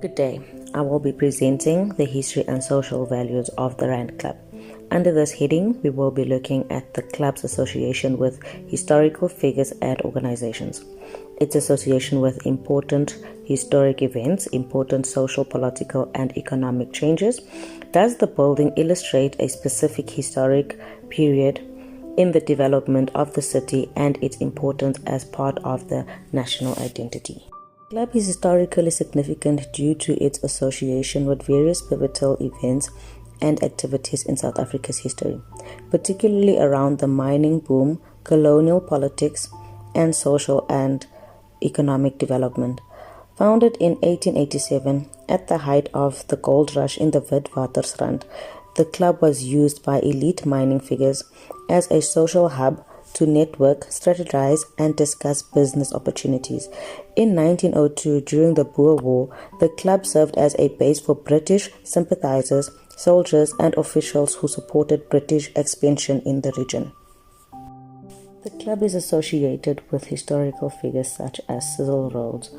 Good day. I will be presenting the history and social values of the RAND Club. Under this heading, we will be looking at the club's association with historical figures and organizations, its association with important historic events, important social, political, and economic changes. Does the building illustrate a specific historic period in the development of the city and its importance as part of the national identity? The club is historically significant due to its association with various pivotal events and activities in South Africa's history, particularly around the mining boom, colonial politics, and social and economic development. Founded in 1887 at the height of the gold rush in the Witwatersrand, the club was used by elite mining figures as a social hub to network, strategize, and discuss business opportunities. In 1902, during the Boer War, the club served as a base for British sympathizers, soldiers, and officials who supported British expansion in the region. The club is associated with historical figures such as Cecil Rhodes,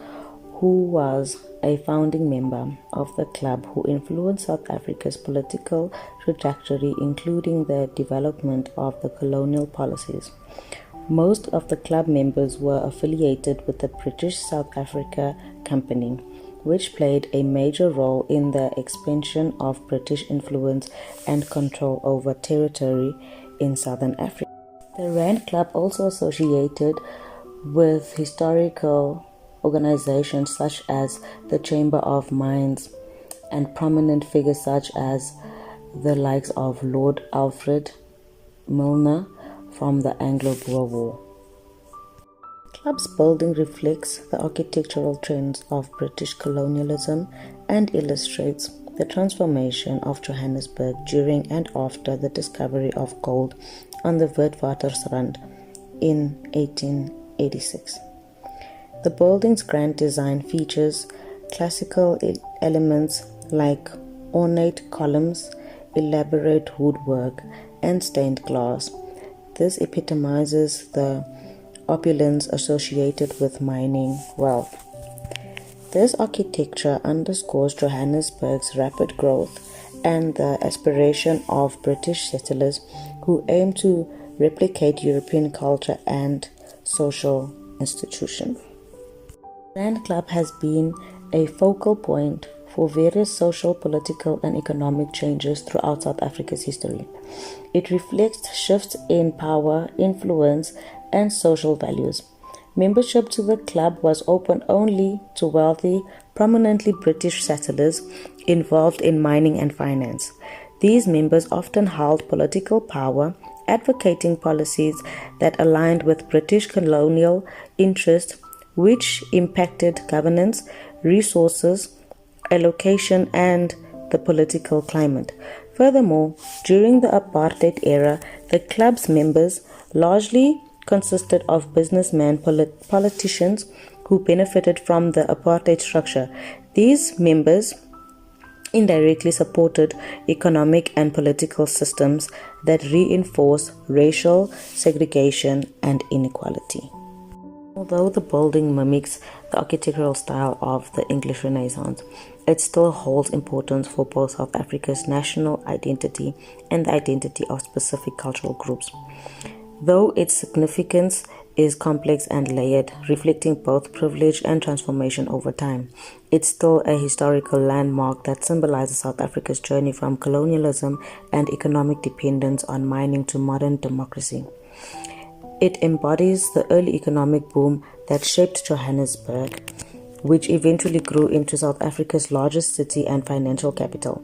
who was a founding member of the club who influenced South Africa's political trajectory, including the development of the colonial policies. Most of the club members were affiliated with the British South Africa Company, which played a major role in the expansion of British influence and control over territory in Southern Africa. The RAND Club also associated with historical organizations such as the Chamber of Mines and prominent figures such as the likes of Lord Alfred Milner from the Anglo-Boer War. The club's building reflects the architectural trends of British colonialism and illustrates the transformation of Johannesburg during and after the discovery of gold on the Witwatersrand in 1886. The building's grand design features classical elements like ornate columns, elaborate woodwork, and stained glass. This epitomizes the opulence associated with mining wealth. This architecture underscores Johannesburg's rapid growth and the aspiration of British settlers who aim to replicate European culture and social institutions. The RAND Club has been a focal point for various social, political, and economic changes throughout South Africa's history. It reflects shifts in power, influence, and social values. Membership to the club was open only to wealthy, prominently British settlers involved in mining and finance. These members often held political power, advocating policies that aligned with British colonial interests, which impacted governance, resources, allocation, and the political climate. Furthermore, during the apartheid era, the club's members largely consisted of businessmen, politicians who benefited from the apartheid structure. These members indirectly supported economic and political systems that reinforce racial segregation and inequality. Although the building mimics the architectural style of the English Renaissance, it still holds importance for both South Africa's national identity and the identity of specific cultural groups. Though its significance is complex and layered, reflecting both privilege and transformation over time, it's still a historical landmark that symbolizes South Africa's journey from colonialism and economic dependence on mining to modern democracy. It embodies the early economic boom that shaped Johannesburg, which eventually grew into South Africa's largest city and financial capital.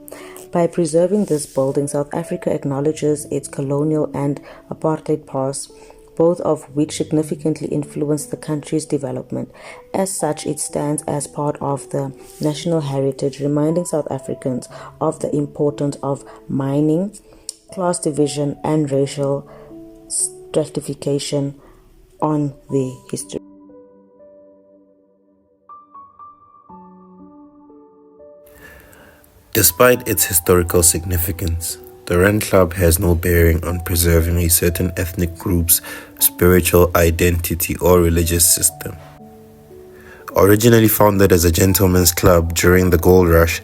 By preserving this building, South Africa acknowledges its colonial and apartheid past, both of which significantly influenced the country's development. As such, it stands as part of the national heritage, reminding South Africans of the importance of mining, class division, and racial stratification on the history. Despite its historical significance, the RAND Club has no bearing on preserving a certain ethnic group's spiritual identity or religious system. Originally founded as a gentleman's club during the gold rush,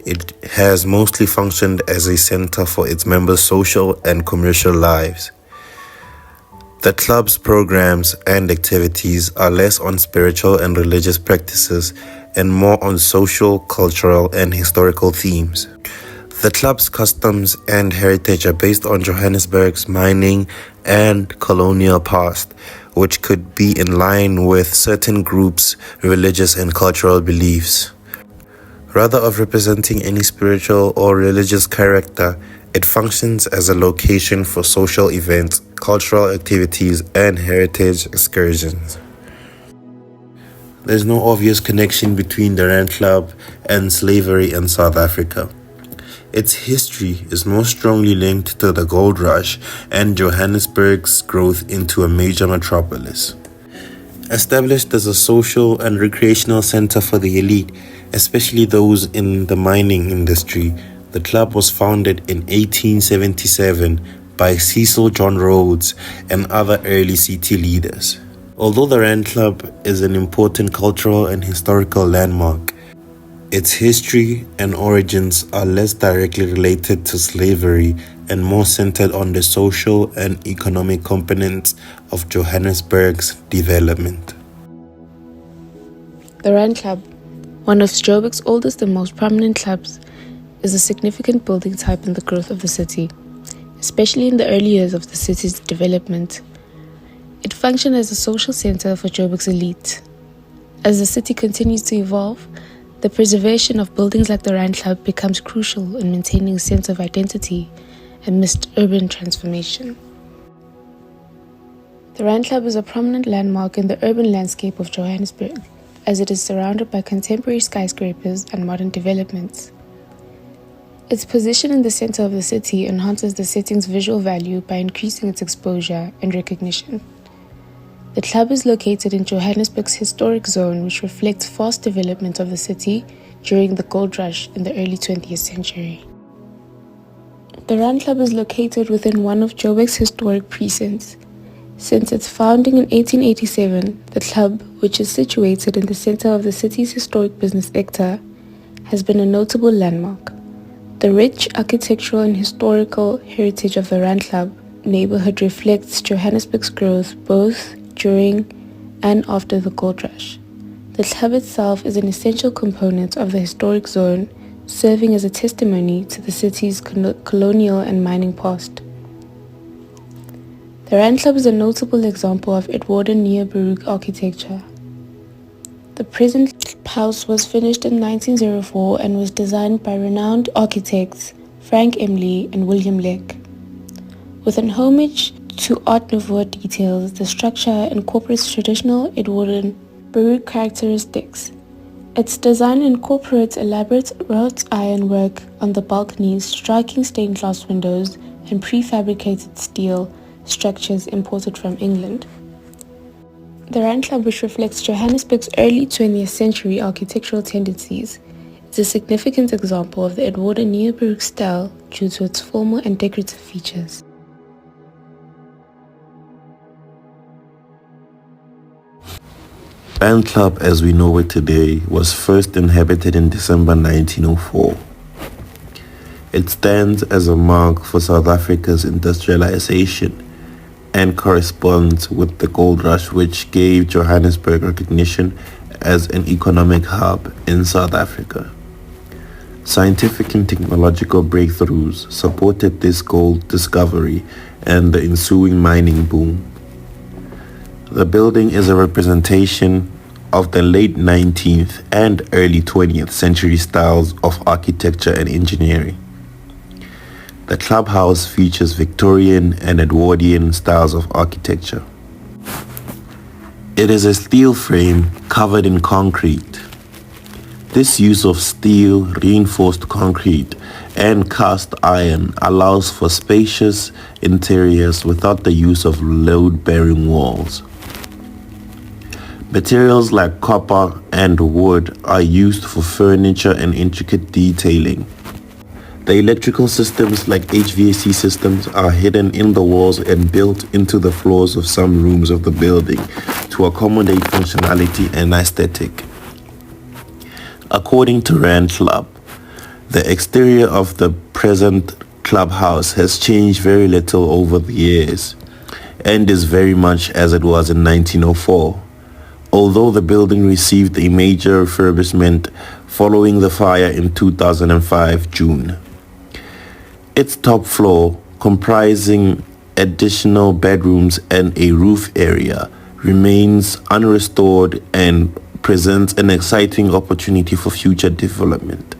it has mostly functioned as a center for its members' social and commercial lives. The club's programs and activities are less on spiritual and religious practices and more on social, cultural, and historical themes. The club's customs and heritage are based on Johannesburg's mining and colonial past, which could be in line with certain groups' religious and cultural beliefs. Rather of representing any spiritual or religious character, it functions as a location for social events, cultural activities, and heritage excursions. There's no obvious connection between the RAND Club and slavery in South Africa. Its history is most strongly linked to the gold rush and Johannesburg's growth into a major metropolis. Established as a social and recreational center for the elite, especially those in the mining industry, the club was founded in 1877 by Cecil John Rhodes and other early city leaders. Although the RAND Club is an important cultural and historical landmark, its history and origins are less directly related to slavery and more centered on the social and economic components of Johannesburg's development. The RAND Club, one of Joburg's oldest and most prominent clubs, is a significant building type in the growth of the city, especially in the early years of the city's development. It functioned as a social center for Joburg's elite. As the city continues to evolve, the preservation of buildings like the RAND Club becomes crucial in maintaining a sense of identity amidst urban transformation. The RAND Club is a prominent landmark in the urban landscape of Johannesburg, as it is surrounded by contemporary skyscrapers and modern developments. Its position in the center of the city enhances the setting's visual value by increasing its exposure and recognition. The club is located in Johannesburg's historic zone, which reflects fast development of the city during the gold rush in the early 20th century. The RAND Club is located within one of Joburg's historic precincts. Since its founding in 1887, the club, which is situated in the center of the city's historic business sector, has been a notable landmark. The rich architectural and historical heritage of the RAND Club neighborhood reflects Johannesburg's growth both during and after the gold rush. The club itself is an essential component of the historic zone, serving as a testimony to the city's colonial and mining past. The RAND Club is a notable example of Edwardian Neo-Baroque architecture. The present house was finished in 1904 and was designed by renowned architects Frank Emley and William Leck. With an homage to Art Nouveau details, the structure incorporates traditional Edwardian Baroque characteristics. Its design incorporates elaborate wrought iron work on the balconies, striking stained glass windows, and prefabricated steel structures imported from England. The RAND Club, which reflects Johannesburg's early 20th century architectural tendencies, is a significant example of the Edwardian Neo-Baroque style due to its formal and decorative features. RAND Club as we know it today was first inhabited in December 1904. It stands as a mark for South Africa's industrialization and corresponds with the gold rush, which gave Johannesburg recognition as an economic hub in South Africa. Scientific and technological breakthroughs supported this gold discovery and the ensuing mining boom. The building is a representation of the late 19th and early 20th century styles of architecture and engineering. The clubhouse features Victorian and Edwardian styles of architecture. It is a steel frame covered in concrete. This use of steel, reinforced concrete, and cast iron allows for spacious interiors without the use of load-bearing walls. Materials like copper and wood are used for furniture and intricate detailing. The electrical systems like HVAC systems are hidden in the walls and built into the floors of some rooms of the building to accommodate functionality and aesthetic. According to RAND Club, the exterior of the present clubhouse has changed very little over the years and is very much as it was in 1904, although the building received a major refurbishment following the fire in 2005 June. Its top floor, comprising additional bedrooms and a roof area, remains unrestored and presents an exciting opportunity for future development.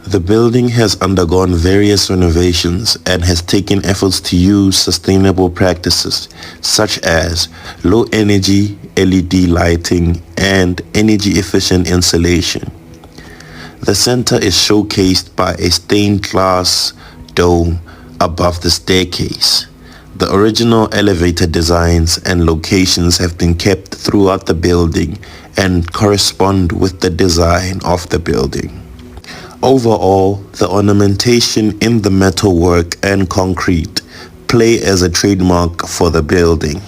The building has undergone various renovations and has taken efforts to use sustainable practices such as low energy LED lighting and energy efficient insulation. The center is showcased by a stained glass dome above the staircase. The original elevator designs and locations have been kept throughout the building and correspond with the design of the building. Overall, the ornamentation in the metalwork and concrete play as a trademark for the building.